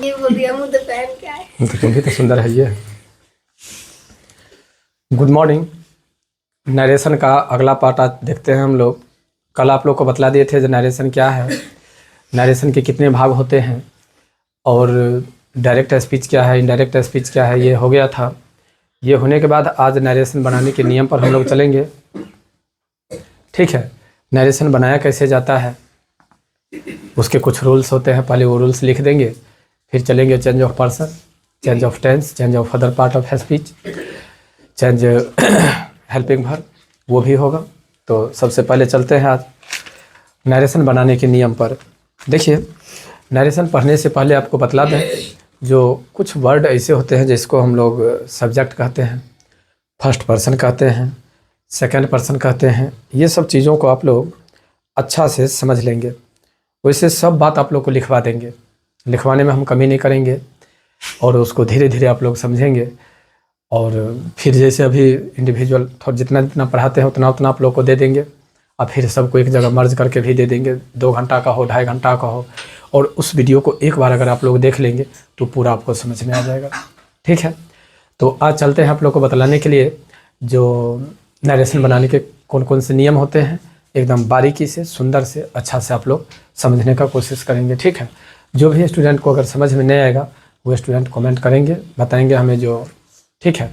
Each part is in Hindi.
ये बोल दिया मुझे पहन के आए तो तुम भी तो सुंदर है ये। Good morning. नरेशन का अगला पार्ट आज देखते हैं हम लोग। कल आप लोग को बतला दिए थे जो नरेशन क्या है, नरेशन के कितने भाग होते हैं और डायरेक्ट स्पीच क्या है, इनडायरेक्ट स्पीच क्या है, ये हो गया था। ये होने के बाद आज नरेशन बनाने के नियम पर हम लोग चलेंगे। ठीक है, नरेशन बनाया कैसे जाता है, उसके कुछ रूल्स होते हैं, पहले वो रूल्स लिख देंगे, फिर चलेंगे change of person, change of tense, change of other part of speech, change helping verb, वो भी होगा। तो सबसे पहले चलते हैं आज नरेशन बनाने के नियम पर। देखिए, नरेशन पढ़ने से पहले आपको बतला दें, जो कुछ वर्ड ऐसे होते हैं जिसको हम लोग सब्जेक्ट कहते हैं, फर्स्ट पर्सन कहते हैं, सेकंड पर्सन कहते हैं। ये सब चीज़ों को आप लोग अच्छा से समझ लेंगे। वैसे सब बात आप लोग को लिखवा देंगे, लिखवाने में हम कमी नहीं करेंगे और उसको धीरे धीरे आप लोग समझेंगे। और फिर जैसे अभी इंडिविजुअल थोड़ा जितना जितना पढ़ाते हैं उतना उतना आप लोग को दे देंगे और फिर सबको एक जगह मर्ज करके भी दे देंगे। 2 घंटा का हो, 2.5 घंटा का हो, और उस वीडियो को एक बार अगर आप लोग देख लेंगे तो पूरा आपको समझ में आ जाएगा। ठीक है, तो आज चलते हैं आप लोग को बतलाने के लिए जो नरेशन बनाने के कौन कौन से नियम होते हैं। एकदम बारीकी से, सुंदर से, अच्छा से आप लोग समझने का कोशिश करेंगे। ठीक है, जो भी स्टूडेंट को अगर समझ में नहीं आएगा वो स्टूडेंट कमेंट करेंगे, बताएंगे हमें जो, ठीक है,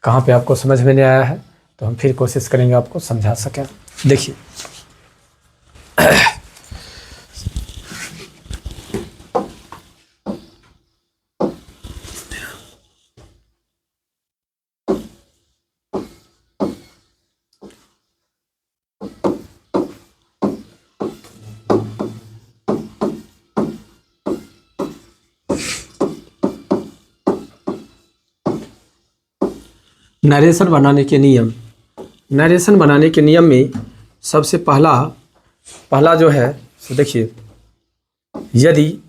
कहाँ पे आपको समझ में नहीं आया है, तो हम फिर कोशिश करेंगे आपको समझा सकें। देखिए, नरेशन बनाने के नियम। नरेशन बनाने के नियम में सबसे पहला जो है, तो देखिए, यदि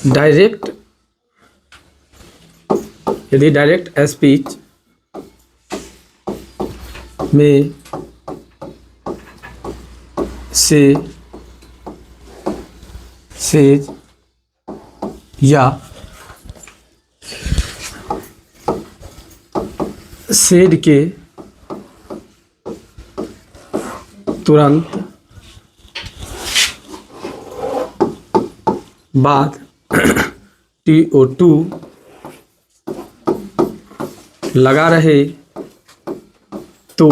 डायरेक्ट स्पीच में सेज या सेड के तुरंत बाद TO2 लगा रहे तो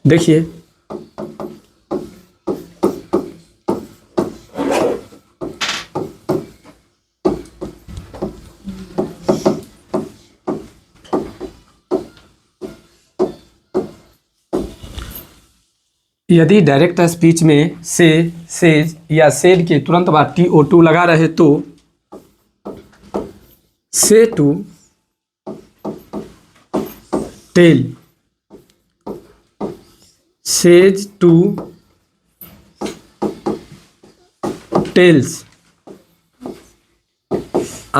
देखिए, यदि डायरेक्ट स्पीच में सेज या सेड के तुरंत बाद TO2 लगा रहे तो say to tell, says to tells,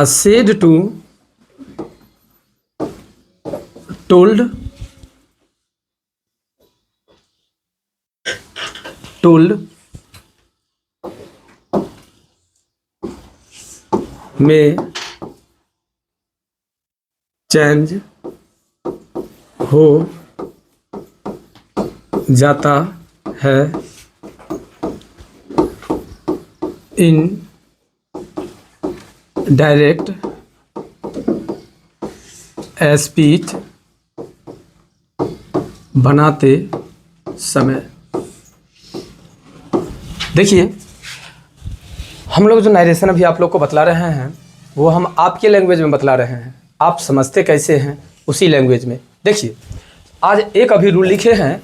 said to told में चेंज हो जाता है इन डायरेक्ट स्पीच बनाते समय। देखिए, हम लोग जो नरेशन अभी आप लोग को बतला रहे हैं वो हम आपके लैंग्वेज में बतला रहे हैं, आप समझते कैसे हैं उसी लैंग्वेज में। देखिए, आज एक अभी रूल लिखे हैं,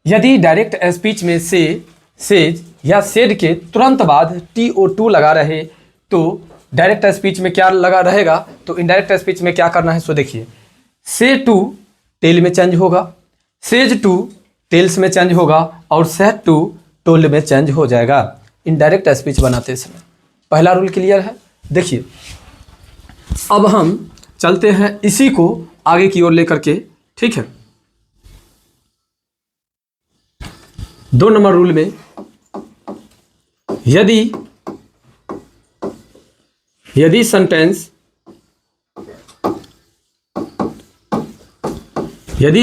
यदि डायरेक्ट स्पीच में सेज या सेड के तुरंत बाद TO2 लगा रहे तो डायरेक्ट स्पीच में क्या लगा रहेगा, तो इनडायरेक्ट स्पीच में क्या करना है। सो देखिए, से टू टेल में चेंज होगा, सेज टू टेल्स में चेंज होगा और सेड टू टोल्ड में चेंज हो जाएगा इनडायरेक्ट स्पीच बनाते समय। पहला रूल क्लियर है। देखिए, अब हम चलते हैं इसी को आगे की ओर लेकर के, ठीक है। 2 नंबर रूल में यदि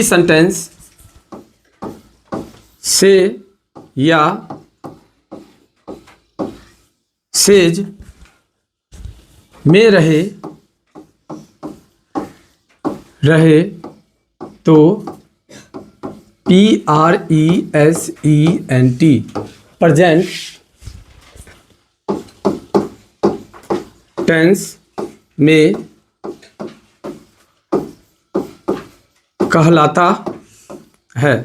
सेंटेंस से या सेज में रहे तो PRESENT प्रेजेंट टेंस में कहलाता है।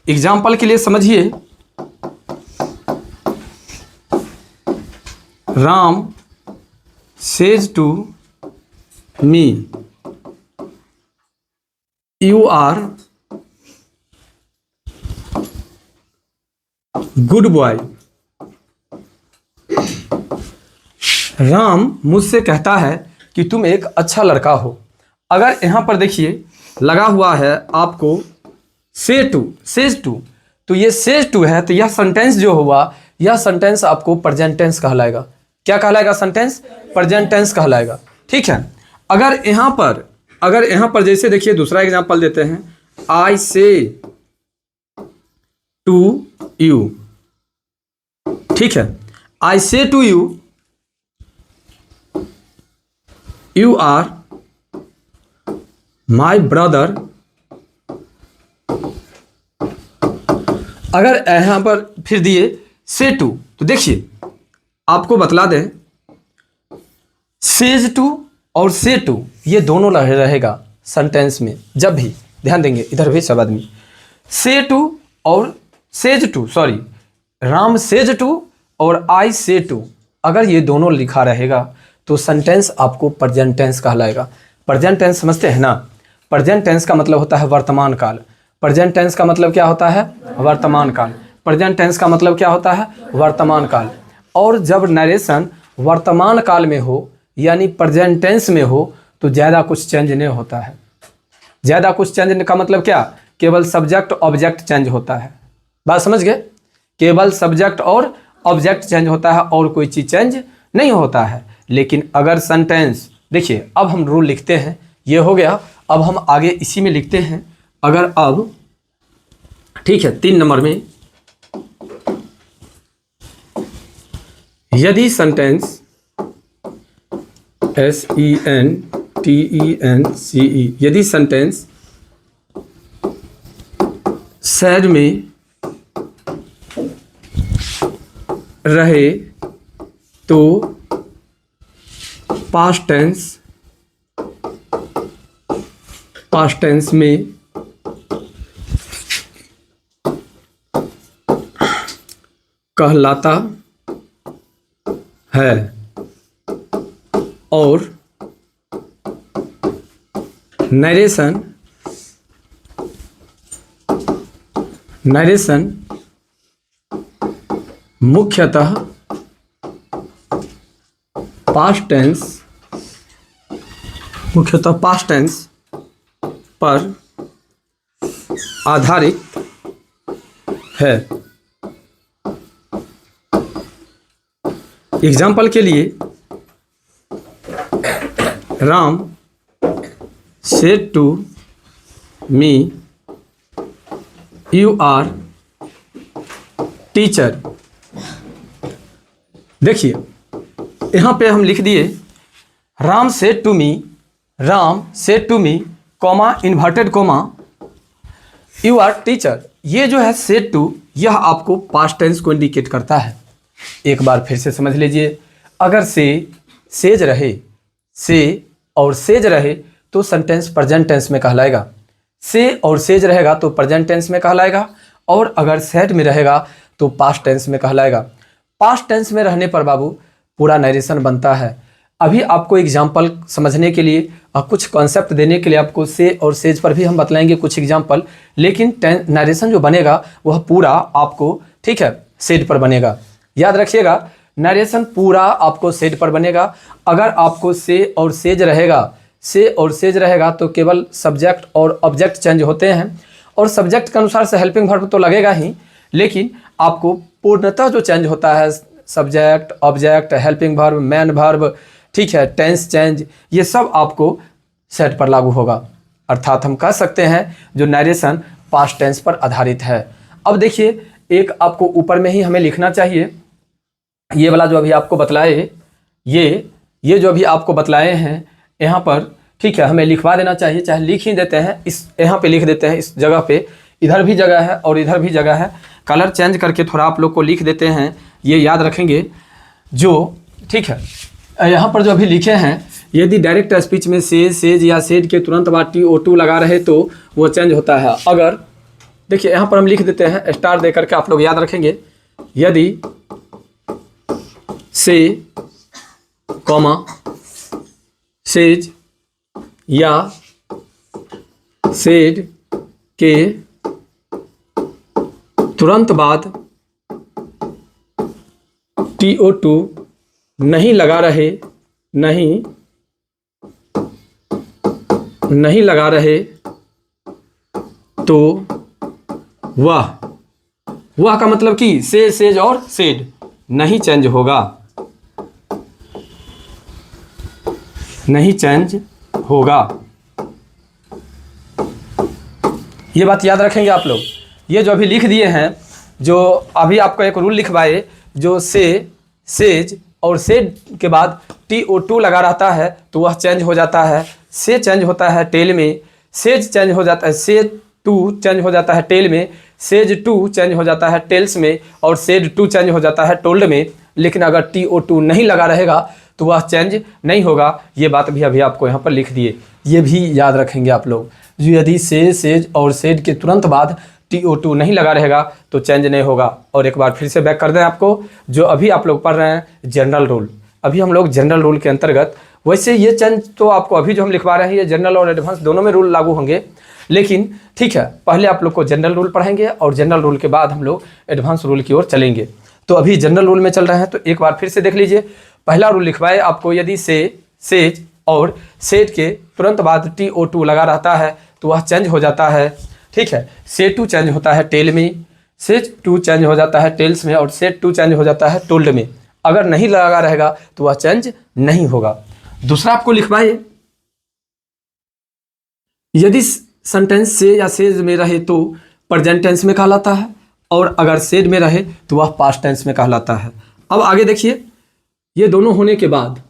एग्जाम्पल के लिए समझिए, Ram says to me you are good boy. Ram मुझसे कहता है कि तुम एक अच्छा लड़का हो। अगर यहाँ पर देखिए लगा हुआ है आपको सेज टू, तो ये सेज टू है, तो यह सेंटेंस जो हुआ, यह सेंटेंस आपको प्रेजेंट टेंस कहलाएगा। क्या कहलाएगा? सेंटेंस प्रेजेंट टेंस कहलाएगा, ठीक है। अगर यहाँ पर जैसे देखिए दूसरा एग्जांपल देते हैं, आई से टू यू, ठीक है। I say to you, you are my brother. अगर यहां पर फिर दिए से टू, तो देखिए आपको बतला दें, सेज टू और से टू ये दोनों रहेगा सेंटेंस में। जब भी ध्यान देंगे, इधर भी सब आदमी, से टू और says to, sorry, Ram says to और आई से टू, अगर ये दोनों लिखा रहेगा तो सेंटेंस आपको प्रेजेंट टेंस कहलाएगा। प्रेजेंट टेंस समझते हैं ना? प्रेजेंट टेंस का मतलब होता है वर्तमान काल। प्रेजेंट टेंस का मतलब क्या होता है? वर्तमान काल। प्रेजेंट टेंस का मतलब क्या होता है? वर्तमान काल। और जब नरेशन वर्तमान काल में हो यानी प्रेजेंट टेंस में हो तो ज़्यादा कुछ चेंज नहीं होता है। ज़्यादा कुछ चेंज का मतलब क्या? केवल सब्जेक्ट ऑब्जेक्ट चेंज होता है। बात समझ गए? केवल सब्जेक्ट और ऑब्जेक्ट चेंज होता है और कोई चीज़ चेंज नहीं होता है। लेकिन अगर सेंटेंस, देखिए अब हम रूल लिखते हैं, ये हो गया। अब हम आगे इसी में लिखते हैं। अगर अब, ठीक है, 3 नंबर में, यदि सेंटेंस SENTENCE, यदि सेंटेंस सैड में रहे तो पास्ट टेंस में कहलाता है और नरेशन मुख्यतः पास्ट टेंस पर आधारित है। एग्जाम्पल के लिए, Ram said to me you are teacher. देखिए यहाँ पे हम लिख दिए Ram said to me comma inverted comma you are teacher. ये जो है सेड टू, यह आपको पास्ट टेंस को इंडिकेट करता है। एक बार फिर से समझ लीजिए, अगर सेज रहे, से और सेज रहे तो सेंटेंस प्रेजेंट टेंस में कहलाएगा। से और सेज रहेगा तो प्रेजेंट टेंस में कहलाएगा, और अगर सेड में रहेगा तो पास्ट टेंस में कहलाएगा। पास्ट टेंस में रहने पर बाबू पूरा नरेशन बनता है। अभी आपको एग्जाम्पल समझने के लिए और कुछ कॉन्सेप्ट देने के लिए आपको से और सेज पर भी हम बतलाएंगे कुछ एग्जाम्पल, लेकिन नरेशन जो बनेगा वह पूरा आपको, ठीक है, सेज पर बनेगा। याद रखिएगा, नरेशन पूरा आपको सेड पर बनेगा। अगर आपको से और सेज रहेगा तो केवल सब्जेक्ट और ऑब्जेक्ट चेंज होते हैं, और सब्जेक्ट के अनुसार से हेल्पिंग वर्ब तो लगेगा ही, लेकिन आपको पूर्णतः जो चेंज होता है subject, object, helping verb, main verb, ठीक है, टेंस चेंज, ये सब आपको सेड पर लागू होगा। अर्थात हम कह सकते हैं जो नरेशन पास्ट टेंस पर आधारित है। अब देखिए, एक आपको ऊपर में ही हमें लिखना चाहिए, ये वाला जो अभी आपको बतलाए, ये जो अभी आपको बतलाए हैं यहाँ पर, ठीक है, हमें लिखवा देना चाहिए, चाहे लिख ही देते हैं, इस यहाँ पे लिख देते हैं, इस जगह पे, इधर भी जगह है और इधर भी जगह है, कलर चेंज करके थोड़ा आप लोग को लिख देते हैं, ये याद रखेंगे जो, ठीक है। यहाँ पर जो अभी लिखे हैं, यदि डायरेक्ट स्पीच में से, सेज या सेड के तुरंत बाद TO2 लगा रहे तो वो चेंज होता है। अगर देखिए यहाँ पर हम लिख देते हैं स्टार दे करके, आप लोग याद रखेंगे, यदि से कॉमा सेज या सेड के तुरंत बाद TO2 नहीं लगा रहे तो वह का मतलब कि से, सेज और सेड नहीं चेंज होगा, ये बात याद रखेंगे आप लोग। ये जो अभी लिख दिए हैं, जो अभी आपको एक रूल लिखवाए, जो से, सेज और सेड के बाद TO2 लगा रहता है तो वह चेंज हो जाता है। से चेंज होता है टेल में, सेज चेंज हो जाता है, सेज 2 चेंज हो जाता है टेल में, सेज 2 चेंज हो जाता है टेल्स में, और सेड 2 चेंज हो जाता है टोल्ड में। लेकिन अगर TO2 नहीं लगा रहेगा तो वह चेंज नहीं होगा। ये बात भी अभी आपको यहाँ पर लिख दिए, ये भी याद रखेंगे आप लोग। जो यदि से, सेज और सेड के तुरंत बाद TO2 नहीं लगा रहेगा तो चेंज नहीं होगा। और एक बार फिर से बैक कर दें आपको, जो अभी आप लोग पढ़ रहे हैं जनरल रूल, अभी हम लोग जनरल रूल के अंतर्गत, वैसे ये चेंज तो आपको अभी जो हम लिखवा रहे हैं ये जनरल और एडवांस दोनों में रूल लागू होंगे, लेकिन ठीक है, पहले आप लोग को जनरल रूल पढ़ेंगे और जनरल रूल के बाद हम लोग एडवांस रूल की ओर चलेंगे। तो अभी जनरल रूल में चल रहे हैं, तो एक बार फिर से देख लीजिए। पहला रूल लिखवाए आपको, यदि से, सेज और सेड के तुरंत बाद TO2 लगा रहता है तो वह चेंज हो जाता है, ठीक है। से 2 चेंज होता है टेल में, सेज 2 चेंज हो जाता है टेल्स में, और सेड 2 चेंज हो जाता है टोल्ड में। अगर नहीं लगा रहेगा तो वह चेंज नहीं होगा। दूसरा आपको लिखवाइए, यदि सेंटेंस से या सेज में रहे तो प्रेजेंट टेंस में कहलाता है, और अगर सेड में रहे तो वह पास्ट टेंस में कहलाता है। अब आगे देखिए, ये दोनों होने के बाद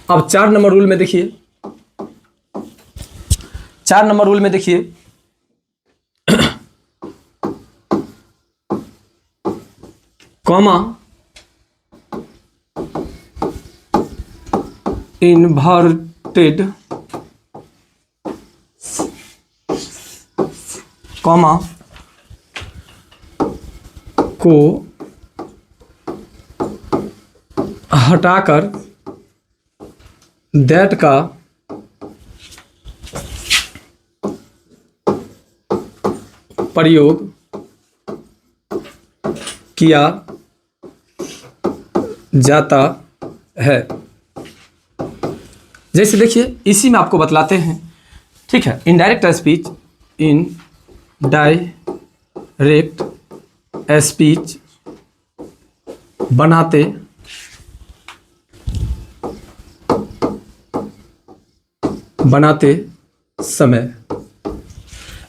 अब 4 नंबर रूल में देखिए, 4 नंबर रूल में देखिए, कॉमा इन्वर्टेड कॉमा को हटाकर दैट का प्रयोग किया जाता है। जैसे देखिए, इसी में आपको बतलाते हैं, ठीक है। इनडायरेक्ट स्पीच, इनडायरेक्ट स्पीच बनाते समय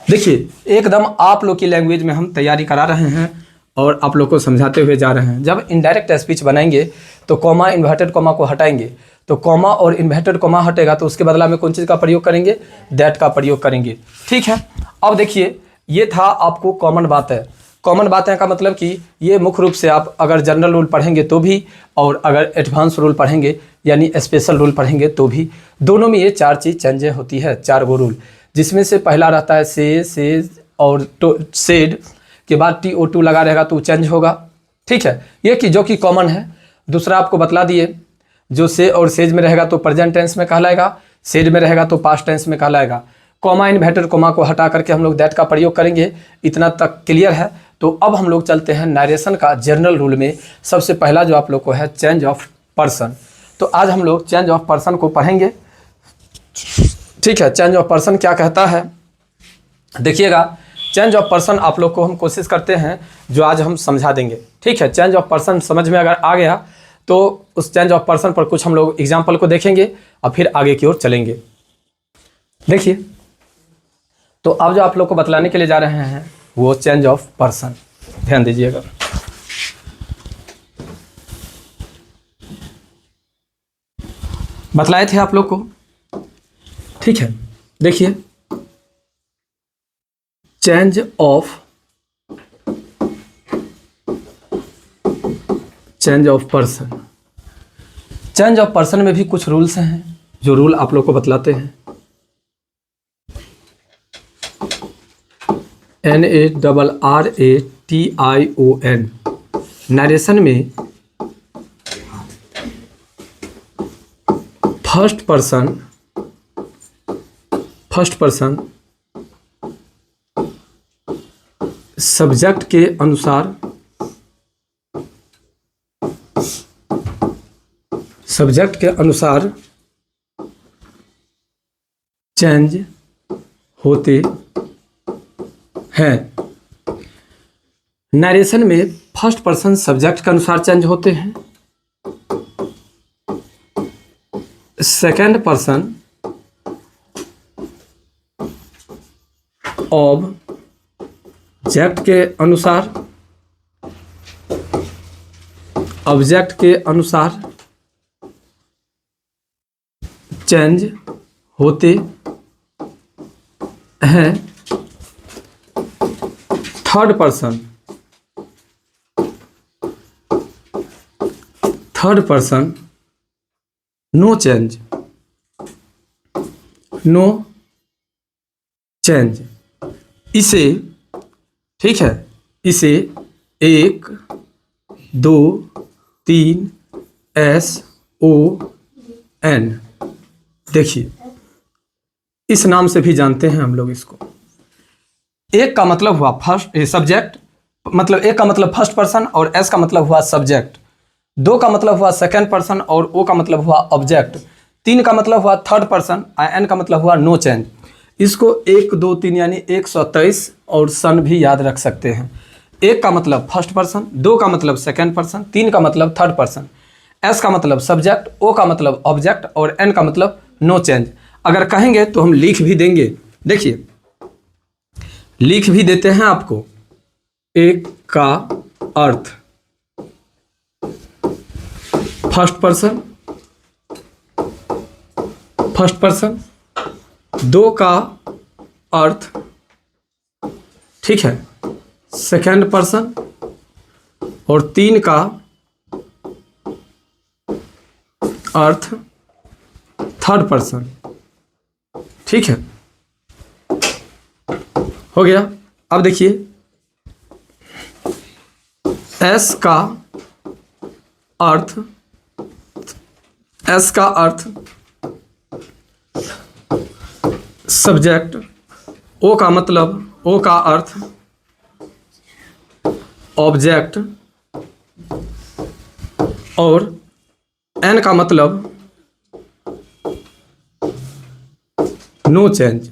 देखिए, एकदम आप लोग की लैंग्वेज में हम तैयारी करा रहे हैं और आप लोग को समझाते हुए जा रहे हैं। जब इनडायरेक्ट स्पीच बनाएंगे तो कॉमा, इन्वर्टेड कॉमा को हटाएंगे, तो कॉमा और इन्वर्टेड कॉमा हटेगा तो उसके बदला में कौन चीज़ का प्रयोग करेंगे? दैट का प्रयोग करेंगे, ठीक है। अब देखिए, ये था आपको कॉमन बात है। कॉमन बातें का मतलब कि ये मुख्य रूप से आप अगर जनरल रूल पढ़ेंगे तो भी, और अगर एडवांस रूल पढ़ेंगे यानी स्पेशल रूल पढ़ेंगे तो भी, दोनों में ये 4 चीज़ चेंजें होती है, 4 गो रूल, जिसमें से पहला रहता है से, सेज और सेड के बाद TO2 लगा रहेगा तो चेंज होगा, ठीक है, ये कि जो कि कॉमन है। दूसरा आपको बतला दिए, जो से और सेज में रहेगा तो प्रेजेंट टेंस में कहलाएगा, सेड में रहेगा तो पास्ट टेंस में कहलाएगा। कॉमा इन्वर्टेड कॉमा को हटा करके हम लोग दैट का प्रयोग करेंगे। इतना तक क्लियर है। तो अब हम लोग चलते हैं नरेशन का जनरल रूल में। सबसे पहला जो आप लोग को है चेंज ऑफ पर्सन। तो आज हम लोग चेंज ऑफ पर्सन को पढ़ेंगे। ठीक है, चेंज ऑफ पर्सन क्या कहता है देखिएगा। चेंज ऑफ पर्सन आप लोग को हम कोशिश करते हैं जो आज हम समझा देंगे। ठीक है, चेंज ऑफ पर्सन समझ में अगर आ गया तो उस चेंज ऑफ पर्सन पर कुछ हम लोग एग्जाम्पल को देखेंगे और फिर आगे की ओर चलेंगे। देखिए, तो अब जो आप लोग को बतलाने के लिए जा रहे हैं वो चेंज ऑफ पर्सन, ध्यान दीजिएगा। बतलाए थे आप लोग को, ठीक है। देखिए, change of person. Change of person में भी कुछ रूल्स हैं जो रूल आप लोग को बतलाते हैं। NARRATION नरेशन में फर्स्ट पर्सन सब्जेक्ट के अनुसार चेंज होते हैं। नरेशन में फर्स्ट पर्सन सब्जेक्ट के अनुसार चेंज होते हैं। सेकंड पर्सन ऑब्जेक्ट के अनुसार चेंज होते हैं। Third person no change. इसे, ठीक है, इसे 1 2 3 SON देखिए, इस नाम से भी जानते हैं हम लोग इसको। एक का मतलब हुआ फर्स्ट सब्जेक्ट, मतलब एक का मतलब फर्स्ट पर्सन और एस का मतलब हुआ सब्जेक्ट। 2 का मतलब हुआ सेकंड पर्सन और ओ का मतलब हुआ ऑब्जेक्ट। 3 का मतलब हुआ थर्ड पर्सन, एन का मतलब हुआ नो चेंज। इसको 1 2 3 यानी 123 और सन भी याद रख सकते हैं। 1 का मतलब फर्स्ट पर्सन, 2 का मतलब सेकंड पर्सन, 3 का मतलब थर्ड पर्सन, एस का मतलब सब्जेक्ट, ओ का मतलब ऑब्जेक्ट और एन का मतलब नो चेंज। अगर कहेंगे तो हम लिख भी देंगे। देखिए, लिख भी देते हैं आपको। एक का अर्थ फर्स्ट पर्सन, 2 का अर्थ, ठीक है, सेकंड पर्सन और 3 का अर्थ थर्ड पर्सन। ठीक है, हो गया। अब देखिए, एस का अर्थ सब्जेक्ट, ओ का मतलब, ओ का अर्थ ऑब्जेक्ट और एन का मतलब नो चेंज।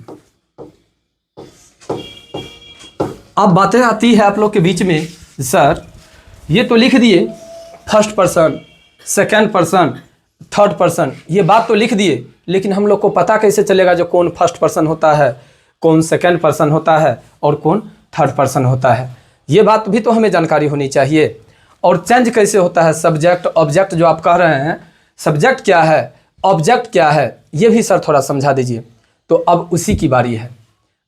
अब बातें आती है आप लोग के बीच में, सर ये तो लिख दिए first person, second person, third person, ये बात तो लिख दिए, लेकिन हम लोग को पता कैसे चलेगा जो कौन फर्स्ट पर्सन होता है, कौन सेकंड पर्सन होता है और कौन थर्ड पर्सन होता है? ये बात भी तो हमें जानकारी होनी चाहिए। और चेंज कैसे होता है, सब्जेक्ट ऑब्जेक्ट जो आप कह रहे हैं, सब्जेक्ट क्या है, ऑब्जेक्ट क्या है, ये भी सर थोड़ा समझा दीजिए। तो अब उसी की बारी है।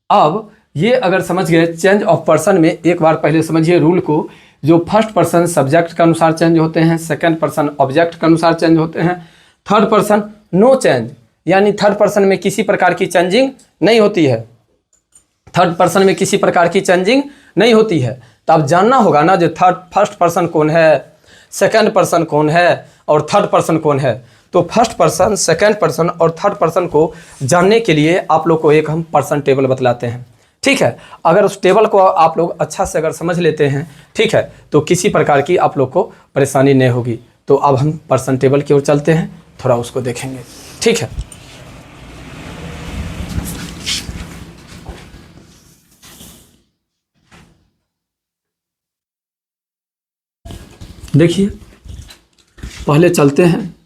अब ये अगर समझ गए चेंज ऑफ पर्सन में, एक बार पहले समझिए रूल को। जो फर्स्ट पर्सन सब्जेक्ट के अनुसार चेंज होते हैं, सेकंड पर्सन ऑब्जेक्ट के अनुसार चेंज होते हैं, थर्ड पर्सन नो चेंज, यानी थर्ड पर्सन में किसी प्रकार की चेंजिंग नहीं होती है। थर्ड पर्सन में किसी प्रकार की चेंजिंग नहीं होती है। तो अब जानना होगा ना जो फर्स्ट पर्सन कौन है, सेकंड पर्सन कौन है और थर्ड पर्सन कौन है। तो फर्स्ट पर्सन, सेकंड पर्सन और थर्ड पर्सन को जानने के लिए आप लोग को एक हम पर्सन टेबल बतलाते हैं। ठीक है, अगर उस टेबल को आप लोग अच्छा से अगर समझ लेते हैं, ठीक है, तो किसी प्रकार की आप लोग को परेशानी नहीं होगी। तो अब हम पर्सन टेबल की ओर चलते हैं, थोड़ा उसको देखेंगे। ठीक है, देखिए पहले चलते हैं।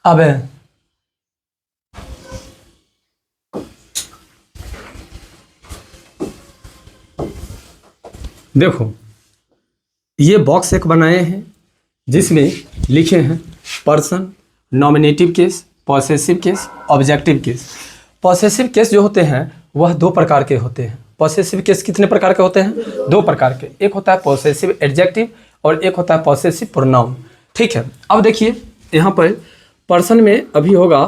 अब देखो, ये बॉक्स एक बनाए हैं जिसमें लिखे हैं person, nominative case, possessive case, objective case. Possessive case जो होते हैं वह दो प्रकार के होते हैं। पॉसेसिव केस कितने प्रकार के होते हैं? दो प्रकार के। एक होता है पॉसेसिव एडजेक्टिव और एक होता है पॉसेसिव प्रोनाउन। ठीक है, अब देखिए यहाँ पर पर्सन में अभी होगा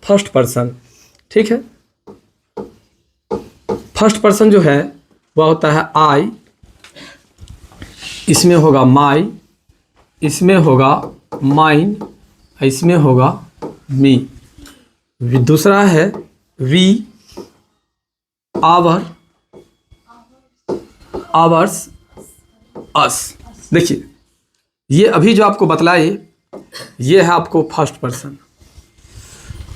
फर्स्ट पर्सन। ठीक है, फर्स्ट पर्सन जो है वह होता है आई, इसमें होगा माई, इसमें होगा माइन, इसमें होगा मी। दूसरा है वी, आवर, आवर्स, अस। देखिए ये अभी जो आपको बतलाए ये है आपको फर्स्ट पर्सन।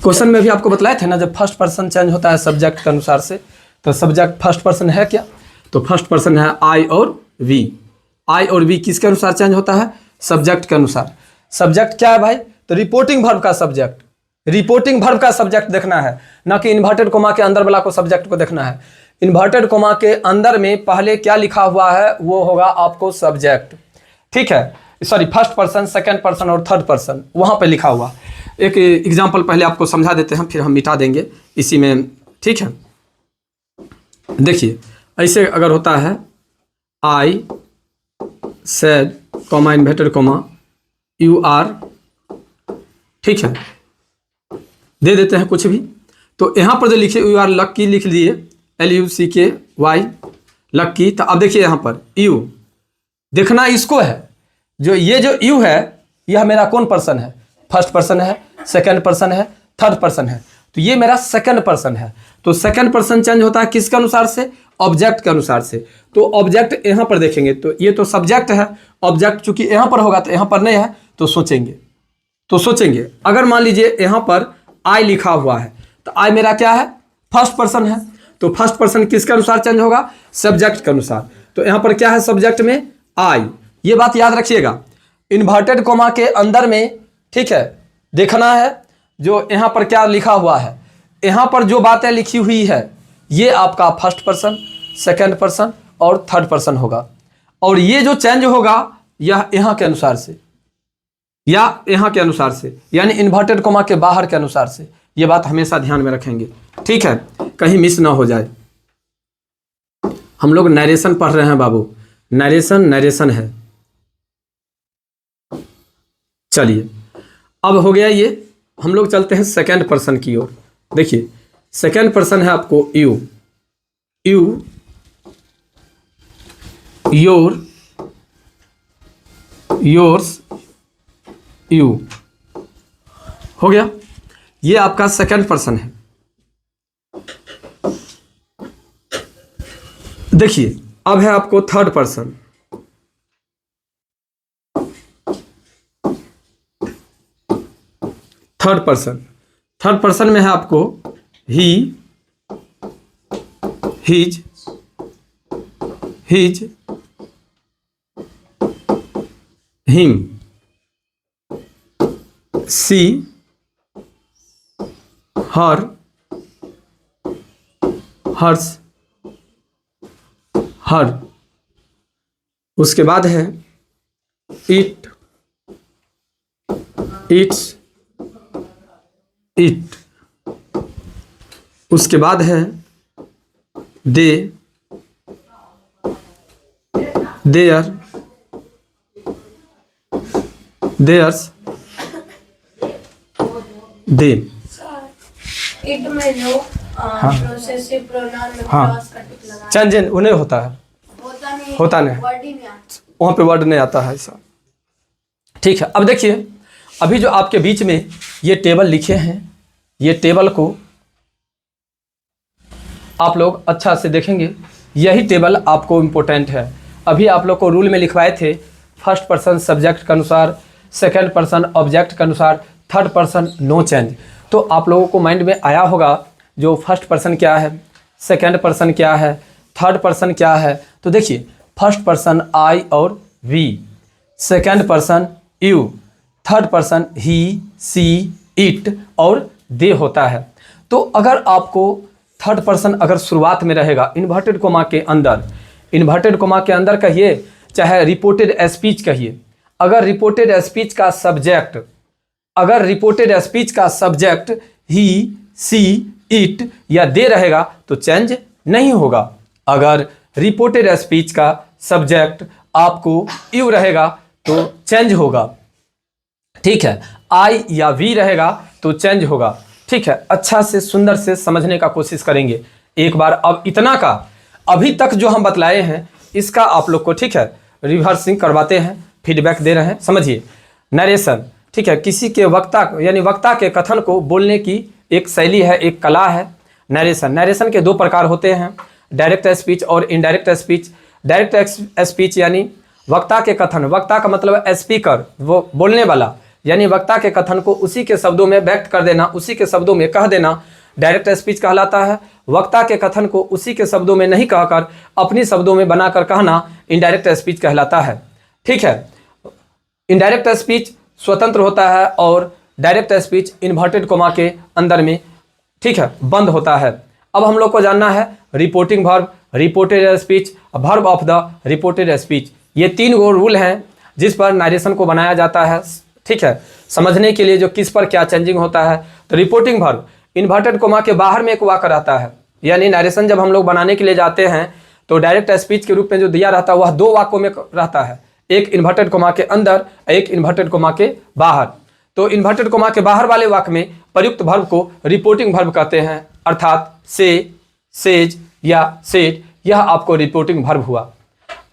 क्वेश्चन में भी आपको बतलाए थे ना, जब फर्स्ट पर्सन चेंज होता है सब्जेक्ट के अनुसार से, तो सब्जेक्ट फर्स्ट पर्सन है क्या? तो फर्स्ट पर्सन है आई और वी। आई और वी किसके अनुसार चेंज होता है? सब्जेक्ट के अनुसार। सब्जेक्ट क्या है भाई? तो रिपोर्टिंग वर्ब का सब्जेक्ट। रिपोर्टिंग वर्ब का सब्जेक्ट देखना है, ना कि इन्वर्टेड कोमा के अंदर वाला को सब्जेक्ट को देखना है। इन्वर्टेड कोमा के अंदर में पहले क्या लिखा हुआ है वो होगा आपको सब्जेक्ट। ठीक है, sorry, first person, second person और थर्ड पर्सन वहां पे लिखा हुआ। एक एग्जांपल पहले आपको समझा देते हैं, फिर हम मिटा देंगे इसी में। ठीक है, देखिए ऐसे अगर होता है I said comma inverted comma you are, ठीक है, दे देते हैं कुछ भी। तो यहाँ पर जो लिखे यू आर लक्की लिख दिए, LUCKY लक्की। तो अब देखिए यहाँ पर यू देखना इसको है, जो ये जो यू है यह मेरा कौन पर्सन है? फर्स्ट पर्सन है, सेकंड पर्सन है, थर्ड पर्सन है। तो ये मेरा सेकंड पर्सन है। तो सेकंड पर्सन चेंज होता है किसके अनुसार से? ऑब्जेक्ट के अनुसार से। तो ऑब्जेक्ट यहाँ पर देखेंगे तो ये तो सब्जेक्ट है, ऑब्जेक्ट चूंकि यहाँ पर होगा तो यहाँ पर नहीं है, तो सोचेंगे अगर मान लीजिए यहाँ पर आई लिखा हुआ है तो आई मेरा क्या है? फर्स्ट पर्सन है। तो फर्स्ट पर्सन किसके अनुसार चेंज होगा? सब्जेक्ट के अनुसार। तो यहाँ पर क्या है सब्जेक्ट में? आई। ये बात याद रखिएगा, इन्वर्टेड कोमा के अंदर में, ठीक है, देखना है जो यहाँ पर क्या लिखा हुआ है। यहाँ पर जो बातें लिखी हुई है ये आपका फर्स्ट पर्सन, सेकंड पर्सन और थर्ड पर्सन होगा। और ये जो चेंज होगा यह यहाँ के अनुसार से या यहाँ के अनुसार से, यानी इन्वर्टेड कोमा के बाहर के अनुसार से। ये बात हमेशा ध्यान में रखेंगे, ठीक है, कहीं मिस ना हो जाए। हम लोग नरेशन पढ़ रहे हैं बाबू, नरेशन है। चलिए अब हो गया ये, हम लोग चलते हैं सेकंड पर्सन की ओर। देखिए सेकंड पर्सन है आपको यू, योर, योर्स, यू हो गया। ये आपका सेकंड पर्सन है। देखिए अब है आपको थर्ड पर्सन। थर्ड पर्सन में है आपको ही, हिज, हिम, सी, हर, हर्ष, हर। उसके बाद है इट, इट्स, इट। उसके बाद है दे, देयर, देयर्स, देम। इट में जो प्रोसेसिव प्रोनाउन में क्रॉस का टिक लगा चेंज उन्हें होता है, होता नहीं, वर्ड ही नहीं आता, वहाँ पे वर्ड नहीं आता है ऐसा। ठीक है, अब देखिए अभी जो आपके बीच में ये टेबल लिखे हैं, ये टेबल को आप लोग अच्छा से देखेंगे। यही टेबल आपको इम्पोर्टेंट है। अभी आप लोग को रूल में लिखवाए थे फर्स्ट पर्सन सब्जेक्ट के अनुसार, सेकंड पर्सन ऑब्जेक्ट के अनुसार, थर्ड पर्सन नो चेंज। तो आप लोगों को माइंड में आया होगा जो फर्स्ट पर्सन क्या है, सेकंड पर्सन क्या है, थर्ड पर्सन क्या है। तो देखिए फर्स्ट पर्सन आई और we, second person you, third person he, she, it और दे होता है। तो अगर आपको थर्ड पर्सन अगर शुरुआत में रहेगा इन्वर्टेड कोमा के अंदर, इन्वर्टेड कोमा के अंदर कहिए चाहे रिपोर्टेड स्पीच कहिए, अगर रिपोर्टेड स्पीच का सब्जेक्ट, अगर रिपोर्टेड स्पीच का सब्जेक्ट ही, सी, इट या दे रहेगा तो चेंज नहीं होगा। अगर रिपोर्टेड स्पीच का सब्जेक्ट आपको यू रहेगा तो चेंज होगा। ठीक है, आई या वी रहेगा तो चेंज होगा। ठीक है, अच्छा से सुंदर से समझने का कोशिश करेंगे एक बार। अब इतना का अभी तक जो हम बतलाए हैं इसका आप लोग को ठीक है रिवर्सिंग करवाते हैं, फीडबैक दे रहे हैं। समझिए नरेशन, ठीक है, किसी के वक्ता यानी वक्ता के कथन को बोलने की एक शैली है, एक कला है नरेशन। नरेशन के दो प्रकार होते हैं, डायरेक्ट स्पीच और इनडायरेक्ट स्पीच। डायरेक्ट स्पीच यानी वक्ता के कथन, वक्ता का मतलब स्पीकर, वो बोलने वाला, यानी वक्ता के कथन को उसी के शब्दों में व्यक्त कर देना, उसी के शब्दों में कह देना, डायरेक्ट स्पीच कहलाता है। वक्ता के कथन को उसी के शब्दों में नहीं कहकर अपनी शब्दों में बनाकर कहना इनडायरेक्ट स्पीच कहलाता है। ठीक है, इनडायरेक्ट स्पीच स्वतंत्र होता है और डायरेक्ट स्पीच इन्वर्टेड कोमा के अंदर में ठीक है बंद होता है। अब हम लोग को जानना है reporting verb, reported speech, verb of the reported speech. ये तीन गो रूल हैं जिस पर नरेशन को बनाया जाता है। ठीक है, समझने के लिए जो किस पर क्या चेंजिंग होता है। तो रिपोर्टिंग वर्ब इन्वर्टेड कोमा के बाहर में एक वाक्य रहता है, यानी नरेशन जब हम लोग बनाने के लिए जाते हैं तो डायरेक्ट स्पीच के रूप में जो दिया रहता है वह दो वाक्यों में रहता है, एक इन्वर्टेड कोमा के अंदर, एक इन्वर्टेड कोमा के बाहर। तो इन्वर्टेड कोमा के बाहर वाले वाक्य में प्रयुक्त वर्ब को रिपोर्टिंग वर्ब कहते हैं, अर्थात से, सेज या सेड, यह आपको रिपोर्टिंग वर्ब हुआ।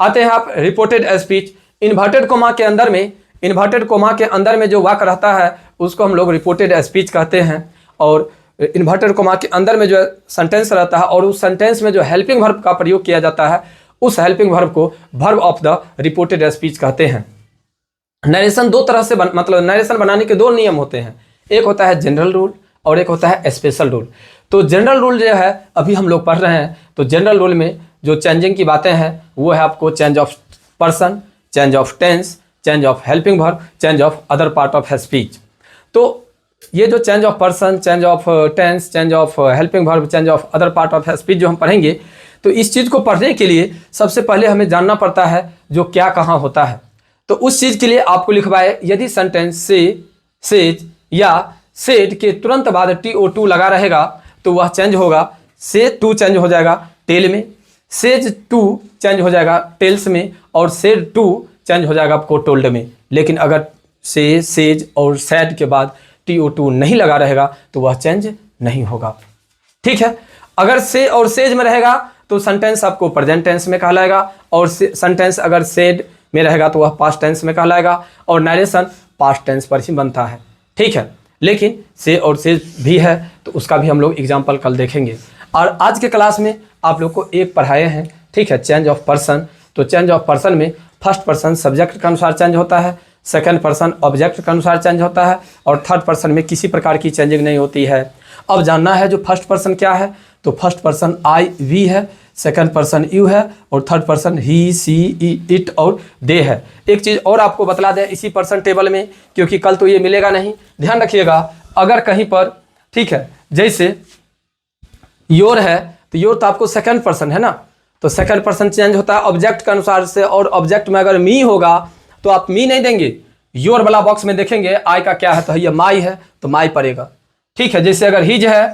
आते हैं आप रिपोर्टेड स्पीच। इन्वर्टेड कोमा के अंदर में, इन्वर्टेड कोमा के अंदर में जो वाक्य रहता है उसको हम लोग रिपोर्टेड स्पीच कहते हैं। और इन्वर्टेड कोमा के अंदर में जो सेंटेंस रहता है और उस सेंटेंस में जो हेल्पिंग वर्ब का प्रयोग किया जाता है उस हेल्पिंग वर्ब को verb of the reported speech कहते हैं। नरेशन दो तरह से मतलब नरेशन बनाने के दो नियम होते हैं, एक होता है जनरल रूल और एक होता है स्पेशल रूल। तो जनरल रूल जो है अभी हम लोग पढ़ रहे हैं, तो जनरल रूल में जो चेंजिंग की बातें हैं वो है आपको change of person, change of tense, change of helping verb, change of other part of speech. तो ये जो change of person, change of tense, change of helping verb, change of other part of speech जो हम पढ़ेंगे, तो इस चीज़ को पढ़ने के लिए सबसे पहले हमें जानना पड़ता है जो क्या कहाँ होता है। तो उस चीज़ के लिए आपको लिखवाए यदि सेंटेंस से, सेज या सेड के तुरंत बाद TO2 लगा रहेगा तो वह चेंज होगा। से टू चेंज हो जाएगा टेल में, सेज टू चेंज हो जाएगा टेल्स में और सेड टू चेंज हो जाएगा आपको टोल्ड में। लेकिन अगर से, सेज और सैड के बाद TO2 नहीं लगा रहेगा तो वह चेंज नहीं होगा। ठीक है, अगर से और सेज में रहेगा तो सेंटेंस आपको प्रेजेंट टेंस में कहलाएगा और सेंटेंस अगर सेड में रहेगा तो वह पास्ट टेंस में कहलाएगा और नरेशन पास्ट टेंस पर ही बनता है। ठीक है, लेकिन से और से भी है, तो उसका भी हम लोग एग्जाम्पल कल देखेंगे। और आज के क्लास में आप लोग को एक पढ़ाए हैं, ठीक है, चेंज ऑफ पर्सन। तो चेंज ऑफ पर्सन में फर्स्ट पर्सन सब्जेक्ट के अनुसार चेंज होता है, सेकंड पर्सन ऑब्जेक्ट के अनुसार चेंज होता है, और थर्ड पर्सन में किसी प्रकार की चेंजिंग नहीं होती है। अब जानना है जो फर्स्ट पर्सन क्या है, तो फर्स्ट पर्सन आई वी है, सेकंड पर्सन यू है, और third person he she it और दे है। एक चीज़ और आपको बतला दें इसी पर्सन टेबल में, क्योंकि कल तो ये मिलेगा नहीं, ध्यान रखिएगा। अगर कहीं पर, ठीक है, जैसे योर है तो योर तो आपको सेकंड पर्सन है ना, तो सेकंड पर्सन चेंज होता है ऑब्जेक्ट के अनुसार से, और ऑब्जेक्ट में अगर मी होगा तो आप मी नहीं देंगे, योर वाला बॉक्स में देखेंगे आई का क्या है, तो ये माई है तो माई पड़ेगा, ठीक है। जैसे अगर हिज है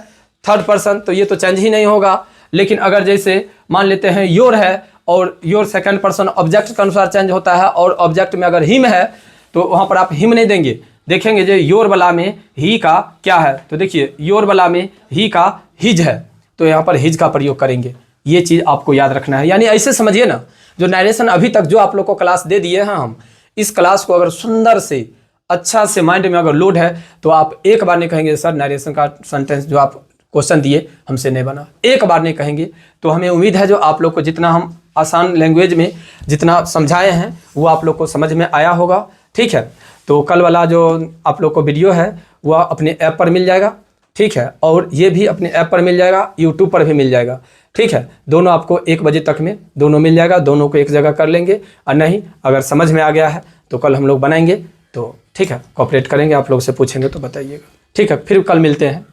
थर्ड पर्सन तो ये तो चेंज ही नहीं होगा, लेकिन अगर जैसे मान लेते हैं योर है और योर सेकंड पर्सन ऑब्जेक्ट के अनुसार चेंज होता है, और ऑब्जेक्ट में अगर हिम है तो वहाँ पर आप हिम नहीं देंगे, देखेंगे जो योर वाला में ही का क्या है, तो देखिए योर वाला में ही का हिज है, तो यहाँ पर हिज का प्रयोग करेंगे। ये चीज़ आपको याद रखना है। यानी ऐसे समझिए ना, जो नरेशन अभी तक जो आप लोग को क्लास दे दिए हैं हम, इस क्लास को अगर सुंदर से अच्छा से माइंड में अगर लोड है तो आप एक बार नहीं कहेंगे सर नरेशन का सेंटेंस जो आप क्वेश्चन दिए हमसे नहीं बना, एक बार नहीं कहेंगे। तो हमें उम्मीद है जो आप लोग को जितना हम आसान लैंग्वेज में जितना समझाए हैं वो आप लोग को समझ में आया होगा, ठीक है। तो कल वाला जो आप लोग को वीडियो है वह अपने ऐप पर मिल जाएगा, ठीक है, और ये भी अपने ऐप पर मिल जाएगा, यूट्यूब पर भी मिल जाएगा, ठीक है। दोनों आपको 1 बजे तक में दोनों मिल जाएगा, दोनों को एक जगह कर लेंगे। और नहीं अगर समझ में आ गया है तो कल हम लोग बनाएंगे, तो ठीक है, कोऑपरेट करेंगे, आप लोग से पूछेंगे तो बताइएगा, ठीक है। फिर कल मिलते हैं।